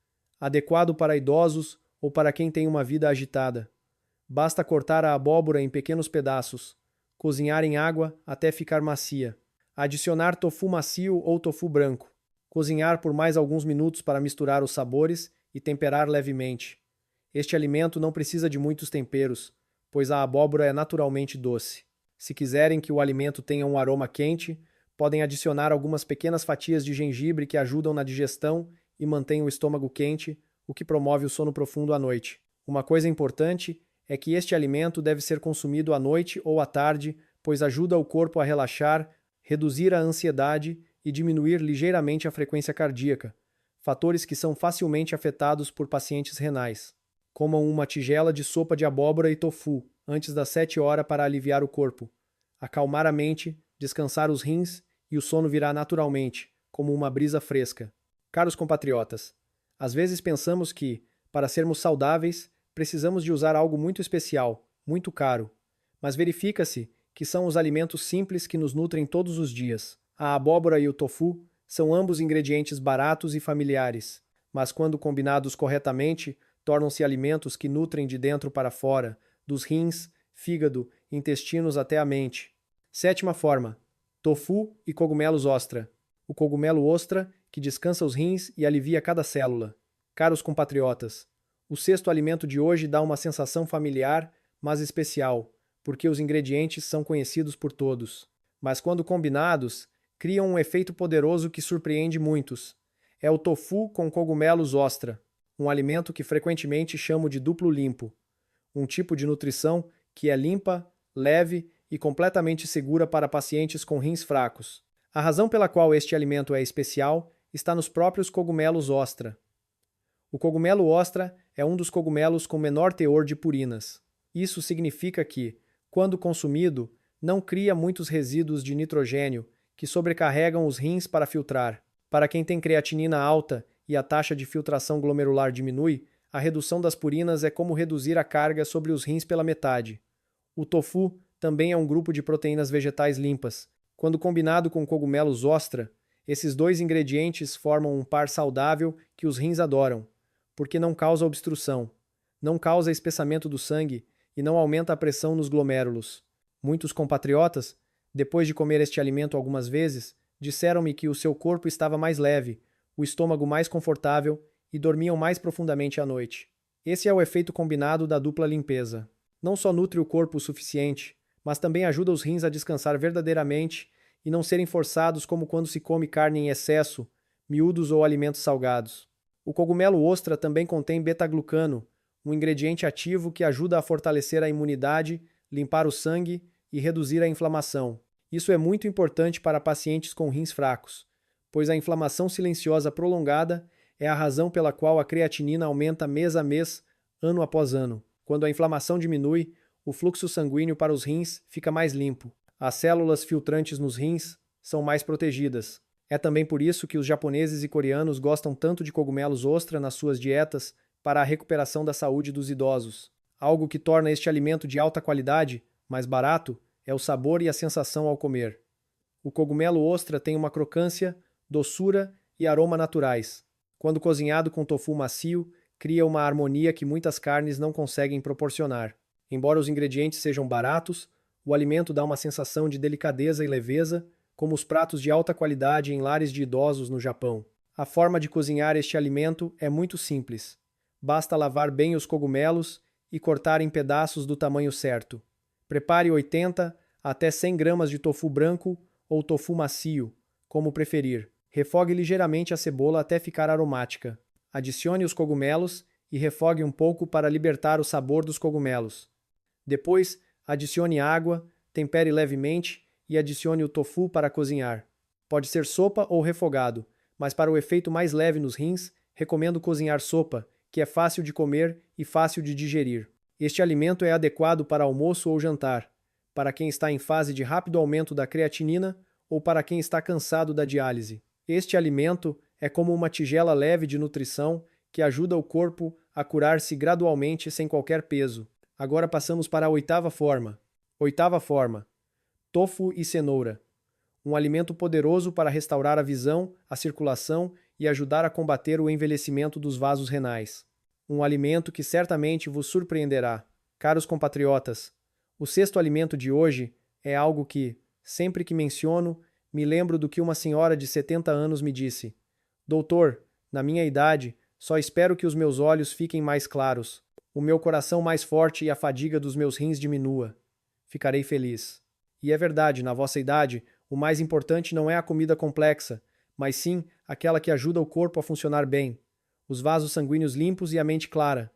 adequado para idosos ou para quem tem uma vida agitada. Basta cortar a abóbora em pequenos pedaços, cozinhar em água até ficar macia. Adicionar tofu macio ou tofu branco. Cozinhar por mais alguns minutos para misturar os sabores e temperar levemente. Este alimento não precisa de muitos temperos, pois a abóbora é naturalmente doce. Se quiserem que o alimento tenha um aroma quente, podem adicionar algumas pequenas fatias de gengibre que ajudam na digestão e mantêm o estômago quente, o que promove o sono profundo à noite. Uma coisa importante é que este alimento deve ser consumido à noite ou à tarde, pois ajuda o corpo a relaxar, reduzir a ansiedade e diminuir ligeiramente a frequência cardíaca, fatores que são facilmente afetados por pacientes renais. Comam uma tigela de sopa de abóbora e tofu antes das 7 horas para aliviar o corpo, acalmar a mente, descansar os rins e o sono virá naturalmente, como uma brisa fresca. Caros compatriotas, às vezes pensamos que, para sermos saudáveis, precisamos de usar algo muito especial, muito caro, mas verifica-se que são os alimentos simples que nos nutrem todos os dias. A abóbora e o tofu são ambos ingredientes baratos e familiares, mas quando combinados corretamente, tornam-se alimentos que nutrem de dentro para fora, dos rins, fígado, intestinos até a mente. Sétima forma: tofu e cogumelos ostra. O cogumelo ostra, que descansa os rins e alivia cada célula. Caros compatriotas, o sexto alimento de hoje dá uma sensação familiar, mas especial, porque os ingredientes são conhecidos por todos. Mas quando combinados, criam um efeito poderoso que surpreende muitos. É o tofu com cogumelos ostra, um alimento que frequentemente chamo de duplo limpo. Um tipo de nutrição que é limpa, leve e completamente segura para pacientes com rins fracos. A razão pela qual este alimento é especial está nos próprios cogumelos ostra. O cogumelo ostra é um dos cogumelos com menor teor de purinas. Isso significa que, quando consumido, não cria muitos resíduos de nitrogênio que sobrecarregam os rins para filtrar. Para quem tem creatinina alta e a taxa de filtração glomerular diminui, a redução das purinas é como reduzir a carga sobre os rins pela metade. O tofu também é um grupo de proteínas vegetais limpas. Quando combinado com cogumelos ostra, esses dois ingredientes formam um par saudável que os rins adoram, porque não causa obstrução, não causa espessamento do sangue e não aumenta a pressão nos glomérulos. Muitos compatriotas, depois de comer este alimento algumas vezes, disseram-me que o seu corpo estava mais leve, o estômago mais confortável e dormiam mais profundamente à noite. Esse é o efeito combinado da dupla limpeza. Não só nutre o corpo o suficiente, mas também ajuda os rins a descansar verdadeiramente e não serem forçados como quando se come carne em excesso, miúdos ou alimentos salgados. O cogumelo ostra também contém beta-glucano, um ingrediente ativo que ajuda a fortalecer a imunidade, limpar o sangue e reduzir a inflamação. Isso é muito importante para pacientes com rins fracos, pois a inflamação silenciosa prolongada é a razão pela qual a creatinina aumenta mês a mês, ano após ano. Quando a inflamação diminui, o fluxo sanguíneo para os rins fica mais limpo. As células filtrantes nos rins são mais protegidas. É também por isso que os japoneses e coreanos gostam tanto de cogumelos ostra nas suas dietas para a recuperação da saúde dos idosos. Algo que torna este alimento de alta qualidade, mais barato, é o sabor e a sensação ao comer. O cogumelo ostra tem uma crocância, doçura e aroma naturais. Quando cozinhado com tofu macio, cria uma harmonia que muitas carnes não conseguem proporcionar. Embora os ingredientes sejam baratos, o alimento dá uma sensação de delicadeza e leveza, como os pratos de alta qualidade em lares de idosos no Japão. A forma de cozinhar este alimento é muito simples. Basta lavar bem os cogumelos e cortar em pedaços do tamanho certo. Prepare 80 até 100 gramas de tofu branco ou tofu macio, como preferir. Refogue ligeiramente a cebola até ficar aromática. Adicione os cogumelos e refogue um pouco para libertar o sabor dos cogumelos. Depois, adicione água, tempere levemente e adicione o tofu para cozinhar. Pode ser sopa ou refogado, mas para o efeito mais leve nos rins, recomendo cozinhar sopa, que é fácil de comer e fácil de digerir. Este alimento é adequado para almoço ou jantar, para quem está em fase de rápido aumento da creatinina ou para quem está cansado da diálise. Este alimento é como uma tigela leve de nutrição que ajuda o corpo a curar-se gradualmente sem qualquer peso. Agora passamos para a oitava forma. Oitava forma: tofu e cenoura. Um alimento poderoso para restaurar a visão, a circulação e ajudar a combater o envelhecimento dos vasos renais. Um alimento que certamente vos surpreenderá. Caros compatriotas, o sexto alimento de hoje é algo que, sempre que menciono, Me lembro do que uma senhora de 70 anos me disse: Doutor, na minha idade, só espero que os meus olhos fiquem mais claros, o meu coração mais forte e a fadiga dos meus rins diminua. Ficarei feliz. E é verdade, na vossa idade, o mais importante não é a comida complexa, mas sim aquela que ajuda o corpo a funcionar bem, os vasos sanguíneos limpos e a mente clara.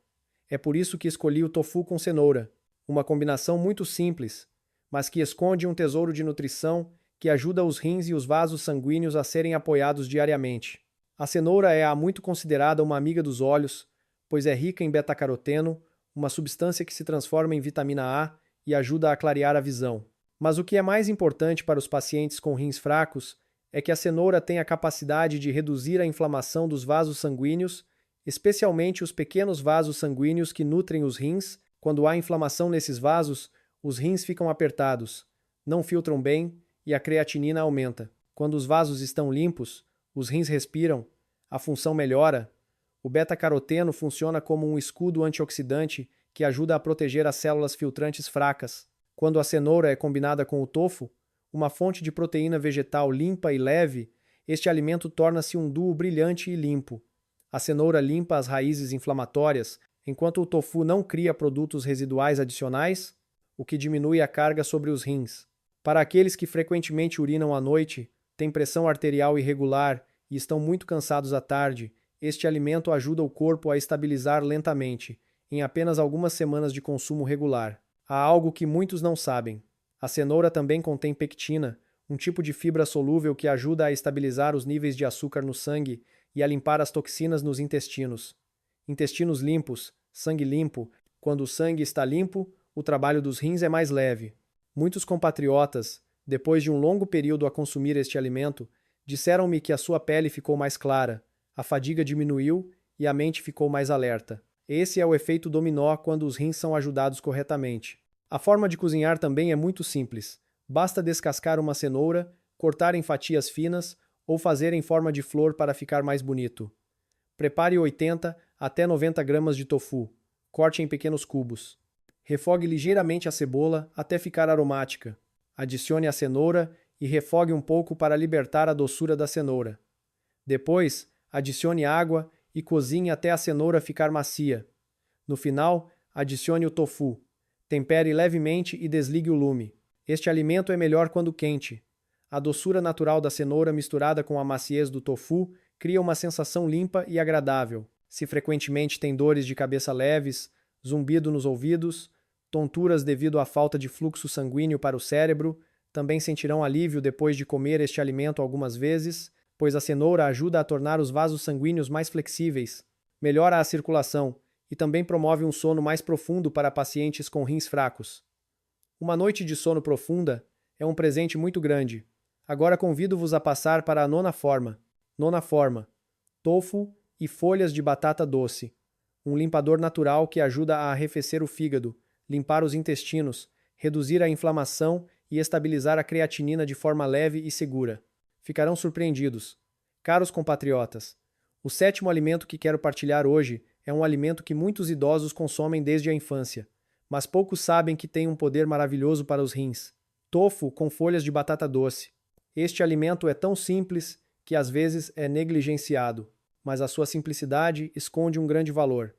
É por isso que escolhi o tofu com cenoura, uma combinação muito simples, mas que esconde um tesouro de nutrição que ajuda os rins e os vasos sanguíneos a serem apoiados diariamente. A cenoura é há muito considerada uma amiga dos olhos, pois é rica em beta-caroteno, uma substância que se transforma em vitamina A e ajuda a clarear a visão. Mas o que é mais importante para os pacientes com rins fracos é que a cenoura tem a capacidade de reduzir a inflamação dos vasos sanguíneos, especialmente os pequenos vasos sanguíneos que nutrem os rins. Quando há inflamação nesses vasos, os rins ficam apertados, não filtram bem e a creatinina aumenta. Quando os vasos estão limpos, os rins respiram, a função melhora. O beta-caroteno funciona como um escudo antioxidante que ajuda a proteger as células filtrantes fracas. Quando a cenoura é combinada com o tofu, uma fonte de proteína vegetal limpa e leve, este alimento torna-se um duo brilhante e limpo. A cenoura limpa as raízes inflamatórias, enquanto o tofu não cria produtos residuais adicionais, o que diminui a carga sobre os rins. Para aqueles que frequentemente urinam à noite, têm pressão arterial irregular e estão muito cansados à tarde, este alimento ajuda o corpo a estabilizar lentamente, em apenas algumas semanas de consumo regular. Há algo que muitos não sabem. A cenoura também contém pectina, um tipo de fibra solúvel que ajuda a estabilizar os níveis de açúcar no sangue e a limpar as toxinas nos intestinos. Intestinos limpos, sangue limpo. Quando o sangue está limpo, o trabalho dos rins é mais leve. Muitos compatriotas, depois de um longo período a consumir este alimento, disseram-me que a sua pele ficou mais clara, a fadiga diminuiu e a mente ficou mais alerta. Esse é o efeito dominó quando os rins são ajudados corretamente. A forma de cozinhar também é muito simples. Basta descascar uma cenoura, cortar em fatias finas ou fazer em forma de flor para ficar mais bonito. Prepare 80 até 90 gramas de tofu. Corte em pequenos cubos. Refogue ligeiramente a cebola até ficar aromática. Adicione a cenoura e refogue um pouco para libertar a doçura da cenoura. Depois, adicione água e cozinhe até a cenoura ficar macia. No final, adicione o tofu. Tempere levemente e desligue o lume. Este alimento é melhor quando quente. A doçura natural da cenoura misturada com a maciez do tofu cria uma sensação limpa e agradável. Se frequentemente tem dores de cabeça leves, zumbido nos ouvidos, tonturas devido à falta de fluxo sanguíneo para o cérebro, também sentirão alívio depois de comer este alimento algumas vezes, pois a cenoura ajuda a tornar os vasos sanguíneos mais flexíveis, melhora a circulação e também promove um sono mais profundo para pacientes com rins fracos. Uma noite de sono profunda é um presente muito grande. Agora convido-vos a passar para a nona forma. Nona forma: tofu e folhas de batata doce. Um limpador natural que ajuda a arrefecer o fígado, limpar os intestinos, reduzir a inflamação e estabilizar a creatinina de forma leve e segura. Ficarão surpreendidos. Caros compatriotas, o sétimo alimento que quero partilhar hoje é um alimento que muitos idosos consomem desde a infância, mas poucos sabem que tem um poder maravilhoso para os rins. Tofu com folhas de batata doce. Este alimento é tão simples que às vezes é negligenciado, mas a sua simplicidade esconde um grande valor.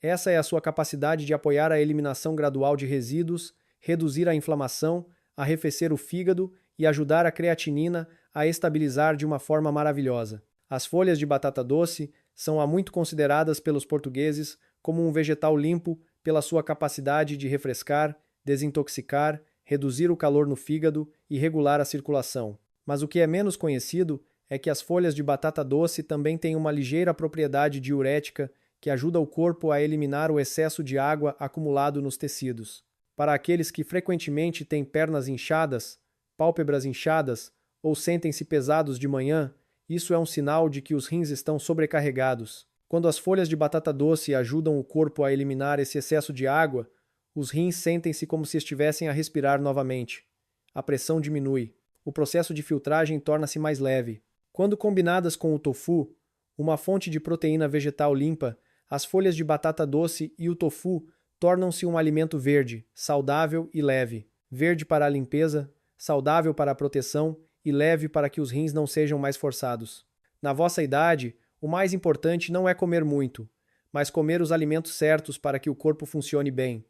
Essa é a sua capacidade de apoiar a eliminação gradual de resíduos, reduzir a inflamação, arrefecer o fígado e ajudar a creatinina a estabilizar de uma forma maravilhosa. As folhas de batata doce são há muito consideradas pelos portugueses como um vegetal limpo pela sua capacidade de refrescar, desintoxicar, reduzir o calor no fígado e regular a circulação. Mas o que é menos conhecido é que as folhas de batata doce também têm uma ligeira propriedade diurética que ajuda o corpo a eliminar o excesso de água acumulado nos tecidos. Para aqueles que frequentemente têm pernas inchadas, pálpebras inchadas ou sentem-se pesados de manhã, isso é um sinal de que os rins estão sobrecarregados. Quando as folhas de batata doce ajudam o corpo a eliminar esse excesso de água, os rins sentem-se como se estivessem a respirar novamente. A pressão diminui. O processo de filtragem torna-se mais leve. Quando combinadas com o tofu, uma fonte de proteína vegetal limpa, as folhas de batata doce e o tofu tornam-se um alimento verde, saudável e leve. Verde para a limpeza, saudável para a proteção e leve para que os rins não sejam mais forçados. Na vossa idade, o mais importante não é comer muito, mas comer os alimentos certos para que o corpo funcione bem.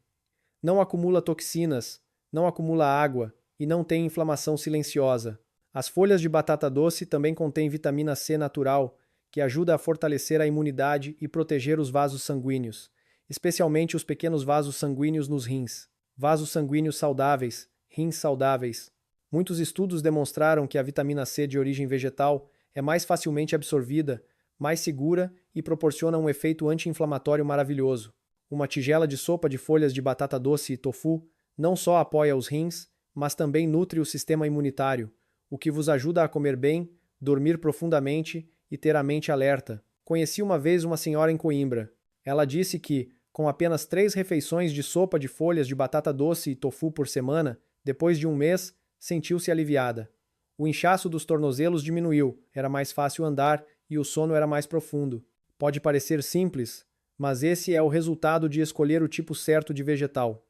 Não acumula toxinas, não acumula água e não tem inflamação silenciosa. As folhas de batata doce também contêm vitamina C natural, que ajuda a fortalecer a imunidade e proteger os vasos sanguíneos, especialmente os pequenos vasos sanguíneos nos rins. Vasos sanguíneos saudáveis, rins saudáveis. Muitos estudos demonstraram que a vitamina C de origem vegetal é mais facilmente absorvida, mais segura e proporciona um efeito anti-inflamatório maravilhoso. Uma tigela de sopa de folhas de batata doce e tofu não só apoia os rins, mas também nutre o sistema imunitário, o que vos ajuda a comer bem, dormir profundamente e ter a mente alerta. Conheci uma vez uma senhora em Coimbra. Ela disse que, com apenas 3 refeições de sopa de folhas de batata doce e tofu por semana, depois de um mês, sentiu-se aliviada. O inchaço dos tornozelos diminuiu, era mais fácil andar e o sono era mais profundo. Pode parecer simples, mas esse é o resultado de escolher o tipo certo de vegetal.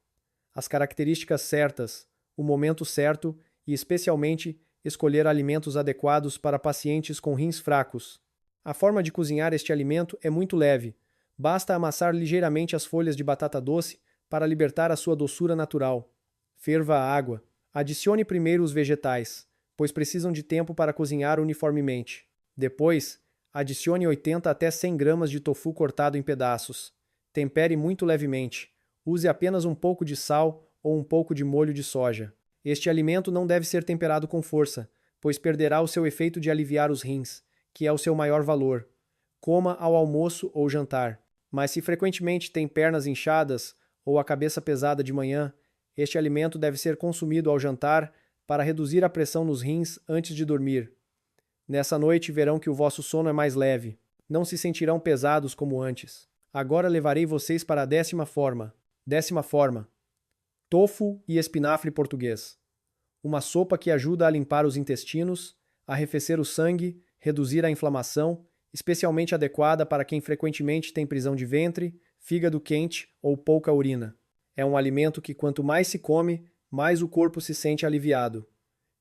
As características certas, o momento certo e, especialmente, escolher alimentos adequados para pacientes com rins fracos. A forma de cozinhar este alimento é muito leve. Basta amassar ligeiramente as folhas de batata doce para libertar a sua doçura natural. Ferva a água. Adicione primeiro os vegetais, pois precisam de tempo para cozinhar uniformemente. Depois, adicione 80 até 100 gramas de tofu cortado em pedaços. Tempere muito levemente. Use apenas um pouco de sal ou um pouco de molho de soja. Este alimento não deve ser temperado com força, pois perderá o seu efeito de aliviar os rins, que é o seu maior valor. Coma ao almoço ou jantar. Mas se frequentemente tem pernas inchadas ou a cabeça pesada de manhã, este alimento deve ser consumido ao jantar para reduzir a pressão nos rins antes de dormir. Nessa noite verão que o vosso sono é mais leve. Não se sentirão pesados como antes. Agora levarei vocês para a 10ª forma. 10ª forma. Tofu e espinafre português. Uma sopa que ajuda a limpar os intestinos, arrefecer o sangue, reduzir a inflamação, especialmente adequada para quem frequentemente tem prisão de ventre, fígado quente ou pouca urina. É um alimento que quanto mais se come, mais o corpo se sente aliviado.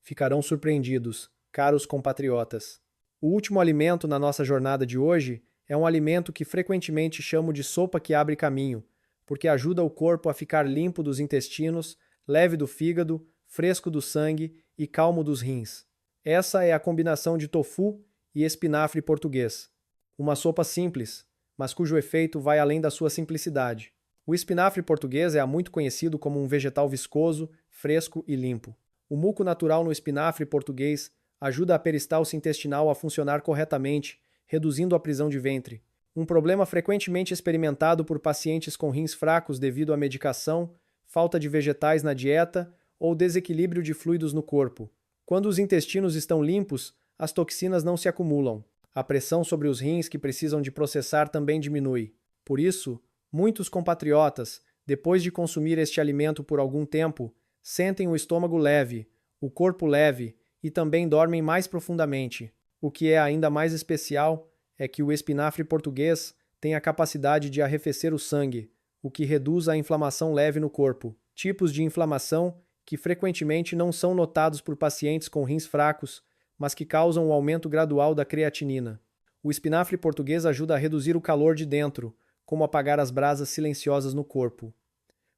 Ficarão surpreendidos, caros compatriotas. O último alimento na nossa jornada de hoje é um alimento que frequentemente chamo de sopa que abre caminho, porque ajuda o corpo a ficar limpo dos intestinos, leve do fígado, fresco do sangue e calmo dos rins. Essa é a combinação de tofu e espinafre português. Uma sopa simples, mas cujo efeito vai além da sua simplicidade. O espinafre português é muito conhecido como um vegetal viscoso, fresco e limpo. O muco natural no espinafre português ajuda a peristalse intestinal a funcionar corretamente, reduzindo a prisão de ventre. Um problema frequentemente experimentado por pacientes com rins fracos devido à medicação, falta de vegetais na dieta ou desequilíbrio de fluidos no corpo. Quando os intestinos estão limpos, as toxinas não se acumulam. A pressão sobre os rins que precisam de processar também diminui. Por isso, muitos compatriotas, depois de consumir este alimento por algum tempo, sentem o estômago leve, o corpo leve e também dormem mais profundamente. O que é ainda mais especial é que o espinafre português tem a capacidade de arrefecer o sangue, o que reduz a inflamação leve no corpo. Tipos de inflamação que frequentemente não são notados por pacientes com rins fracos, mas que causam o aumento gradual da creatinina. O espinafre português ajuda a reduzir o calor de dentro, como apagar as brasas silenciosas no corpo.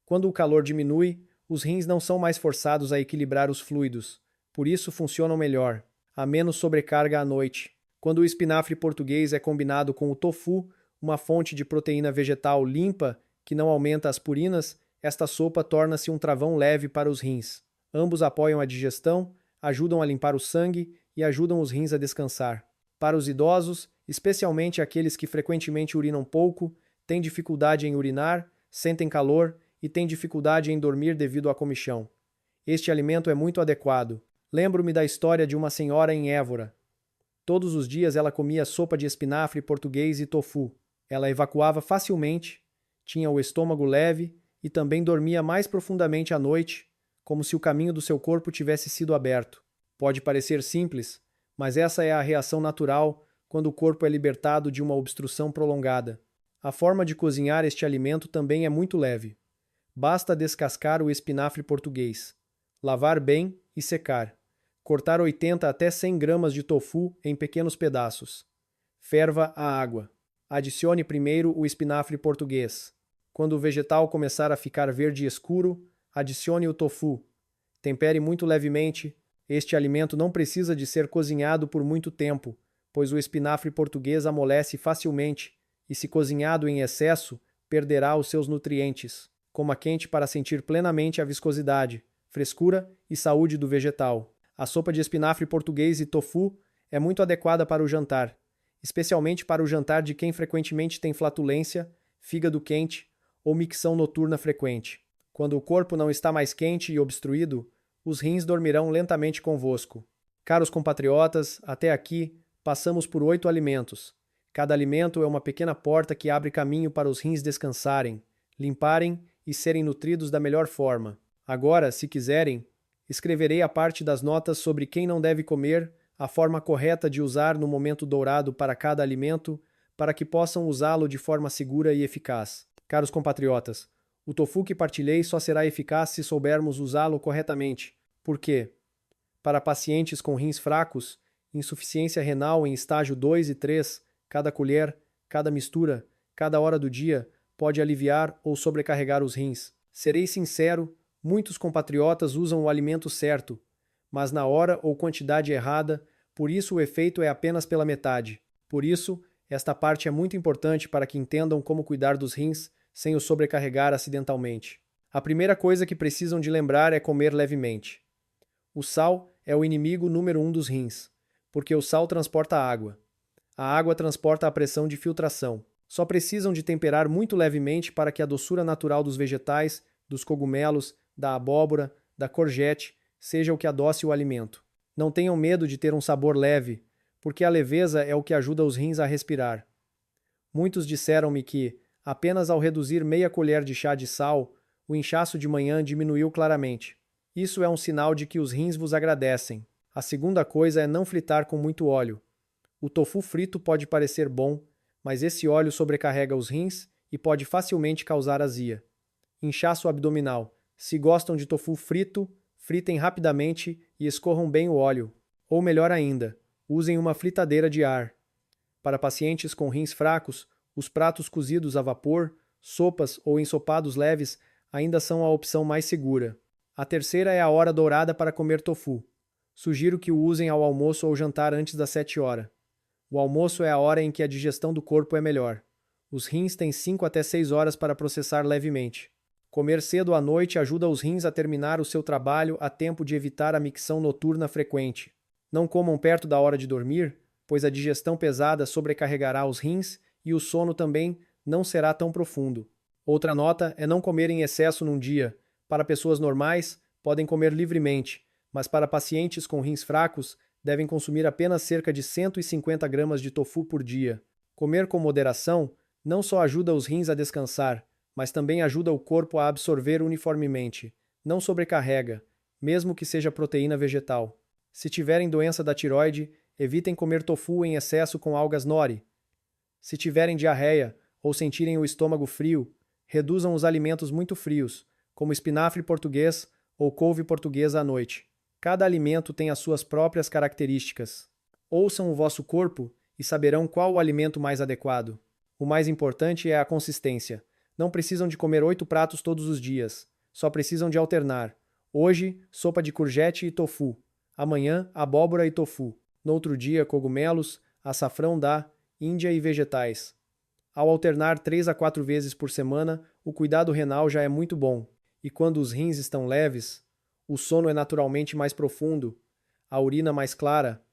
Quando o calor diminui, os rins não são mais forçados a equilibrar os fluidos, por isso funcionam melhor. Há menos sobrecarga à noite. Quando o espinafre português é combinado com o tofu, uma fonte de proteína vegetal limpa que não aumenta as purinas, esta sopa torna-se um travão leve para os rins. Ambos apoiam a digestão, ajudam a limpar o sangue e ajudam os rins a descansar. Para os idosos, especialmente aqueles que frequentemente urinam pouco, têm dificuldade em urinar, sentem calor e têm dificuldade em dormir devido à comichão. Este alimento é muito adequado. Lembro-me da história de uma senhora em Évora. Todos os dias ela comia sopa de espinafre português e tofu. Ela evacuava facilmente, tinha o estômago leve e também dormia mais profundamente à noite, como se o caminho do seu corpo tivesse sido aberto. Pode parecer simples, mas essa é a reação natural quando o corpo é libertado de uma obstrução prolongada. A forma de cozinhar este alimento também é muito leve. Basta descascar o espinafre português, lavar bem e secar. Cortar 80 até 100 gramas de tofu em pequenos pedaços. Ferva a água. Adicione primeiro o espinafre português. Quando o vegetal começar a ficar verde escuro, adicione o tofu. Tempere muito levemente. Este alimento não precisa de ser cozinhado por muito tempo, pois o espinafre português amolece facilmente e, se cozinhado em excesso, perderá os seus nutrientes. Coma quente para sentir plenamente a viscosidade, frescura e saúde do vegetal. A sopa de espinafre português e tofu é muito adequada para o jantar, especialmente para o jantar de quem frequentemente tem flatulência, fígado quente ou micção noturna frequente. Quando o corpo não está mais quente e obstruído, os rins dormirão lentamente convosco. Caros compatriotas, até aqui passamos por 8 alimentos. Cada alimento é uma pequena porta que abre caminho para os rins descansarem, limparem e serem nutridos da melhor forma. Agora, se quiserem, escreverei a parte das notas sobre quem não deve comer, a forma correta de usar no momento dourado para cada alimento, para que possam usá-lo de forma segura e eficaz. Caros compatriotas, o tofu que partilhei só será eficaz se soubermos usá-lo corretamente. Por quê? Para pacientes com rins fracos, insuficiência renal em estágio 2 e 3, cada colher, cada mistura, cada hora do dia pode aliviar ou sobrecarregar os rins. Serei sincero, muitos compatriotas usam o alimento certo, mas na hora ou quantidade errada, por isso o efeito é apenas pela metade. Por isso, esta parte é muito importante para que entendam como cuidar dos rins sem os sobrecarregar acidentalmente. A primeira coisa que precisam de lembrar é comer levemente. O sal é o inimigo número 1 dos rins, porque o sal transporta água. A água transporta a pressão de filtração. Só precisam de temperar muito levemente para que a doçura natural dos vegetais, dos cogumelos, da abóbora, da courgette, seja o que adoce o alimento. Não tenham medo de ter um sabor leve, porque a leveza é o que ajuda os rins a respirar. Muitos disseram-me que, apenas ao reduzir meia colher de chá de sal, o inchaço de manhã diminuiu claramente. Isso é um sinal de que os rins vos agradecem. A segunda coisa é não fritar com muito óleo. O tofu frito pode parecer bom, mas esse óleo sobrecarrega os rins e pode facilmente causar azia. Inchaço abdominal. Se gostam de tofu frito, fritem rapidamente e escorram bem o óleo. Ou melhor ainda, usem uma fritadeira de ar. Para pacientes com rins fracos, os pratos cozidos a vapor, sopas ou ensopados leves ainda são a opção mais segura. A terceira é a hora dourada para comer tofu. Sugiro que o usem ao almoço ou jantar antes das 7 horas. O almoço é a hora em que a digestão do corpo é melhor. Os rins têm 5 até 6 horas para processar levemente. Comer cedo à noite ajuda os rins a terminar o seu trabalho a tempo de evitar a micção noturna frequente. Não comam perto da hora de dormir, pois a digestão pesada sobrecarregará os rins e o sono também não será tão profundo. Outra nota é não comer em excesso num dia. Para pessoas normais, podem comer livremente, mas para pacientes com rins fracos, devem consumir apenas cerca de 150 gramas de tofu por dia. Comer com moderação não só ajuda os rins a descansar, mas também ajuda o corpo a absorver uniformemente. Não sobrecarrega, mesmo que seja proteína vegetal. Se tiverem doença da tireoide, evitem comer tofu em excesso com algas nori. Se tiverem diarreia ou sentirem o estômago frio, reduzam os alimentos muito frios, como espinafre português ou couve portuguesa à noite. Cada alimento tem as suas próprias características. Ouçam o vosso corpo e saberão qual o alimento mais adequado. O mais importante é a consistência. Não precisam de comer 8 pratos todos os dias. Só precisam de alternar. Hoje, sopa de courgette e tofu. Amanhã, abóbora e tofu. No outro dia, cogumelos, açafrão da Índia e vegetais. Ao alternar 3 a 4 vezes por semana, o cuidado renal já é muito bom. E quando os rins estão leves, o sono é naturalmente mais profundo, a urina mais clara,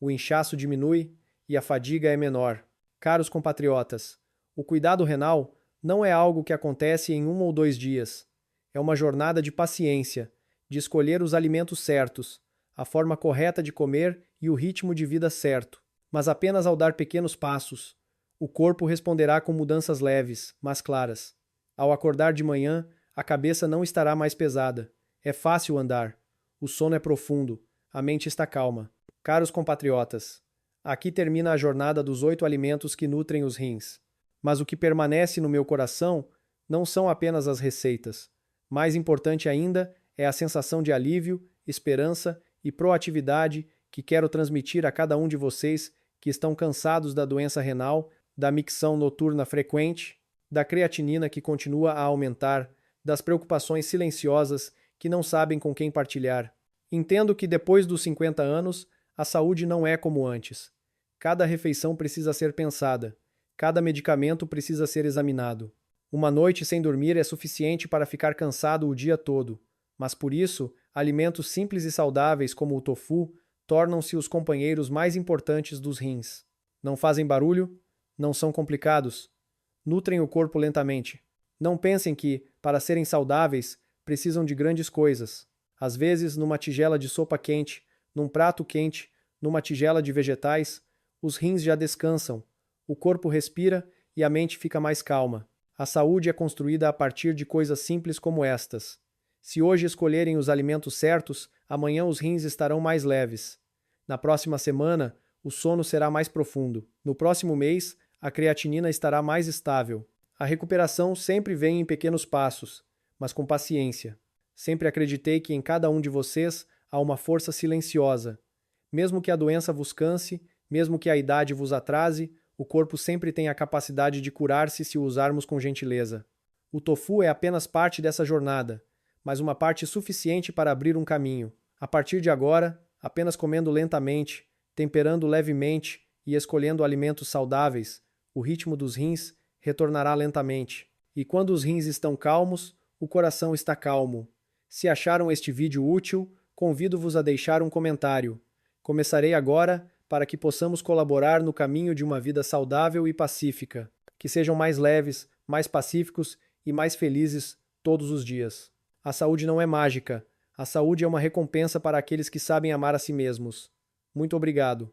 o inchaço diminui e a fadiga é menor. Caros compatriotas, o cuidado renal não é algo que acontece em 1 ou 2 dias. É uma jornada de paciência, de escolher os alimentos certos, a forma correta de comer e o ritmo de vida certo. Mas apenas ao dar pequenos passos, o corpo responderá com mudanças leves, mas claras. Ao acordar de manhã, a cabeça não estará mais pesada. É fácil andar. O sono é profundo. A mente está calma. Caros compatriotas, aqui termina a jornada dos 8 alimentos que nutrem os rins. Mas o que permanece no meu coração não são apenas as receitas. Mais importante ainda é a sensação de alívio, esperança e proatividade que quero transmitir a cada um de vocês que estão cansados da doença renal, da micção noturna frequente, da creatinina que continua a aumentar, das preocupações silenciosas que não sabem com quem partilhar. Entendo que depois dos 50 anos, a saúde não é como antes. Cada refeição precisa ser pensada, cada medicamento precisa ser examinado. Uma noite sem dormir é suficiente para ficar cansado o dia todo, mas por isso, alimentos simples e saudáveis como o tofu tornam-se os companheiros mais importantes dos rins. Não fazem barulho, não são complicados, nutrem o corpo lentamente. Não pensem que, para serem saudáveis, precisam de grandes coisas. Às vezes, numa tigela de sopa quente, num prato quente, numa tigela de vegetais, os rins já descansam, o corpo respira e a mente fica mais calma. A saúde é construída a partir de coisas simples como estas. Se hoje escolherem os alimentos certos, amanhã os rins estarão mais leves. Na próxima semana, o sono será mais profundo. No próximo mês, a creatinina estará mais estável. A recuperação sempre vem em pequenos passos, mas com paciência. Sempre acreditei que em cada um de vocês há uma força silenciosa. Mesmo que a doença vos canse, mesmo que a idade vos atrase, o corpo sempre tem a capacidade de curar-se se o usarmos com gentileza. O tofu é apenas parte dessa jornada, mas uma parte suficiente para abrir um caminho. A partir de agora, apenas comendo lentamente, temperando levemente e escolhendo alimentos saudáveis, o ritmo dos rins retornará lentamente. E quando os rins estão calmos, o coração está calmo. Se acharam este vídeo útil, convido-vos a deixar um comentário. Começarei agora para que possamos colaborar no caminho de uma vida saudável e pacífica. Que sejam mais leves, mais pacíficos e mais felizes todos os dias. A saúde não é mágica. A saúde é uma recompensa para aqueles que sabem amar a si mesmos. Muito obrigado.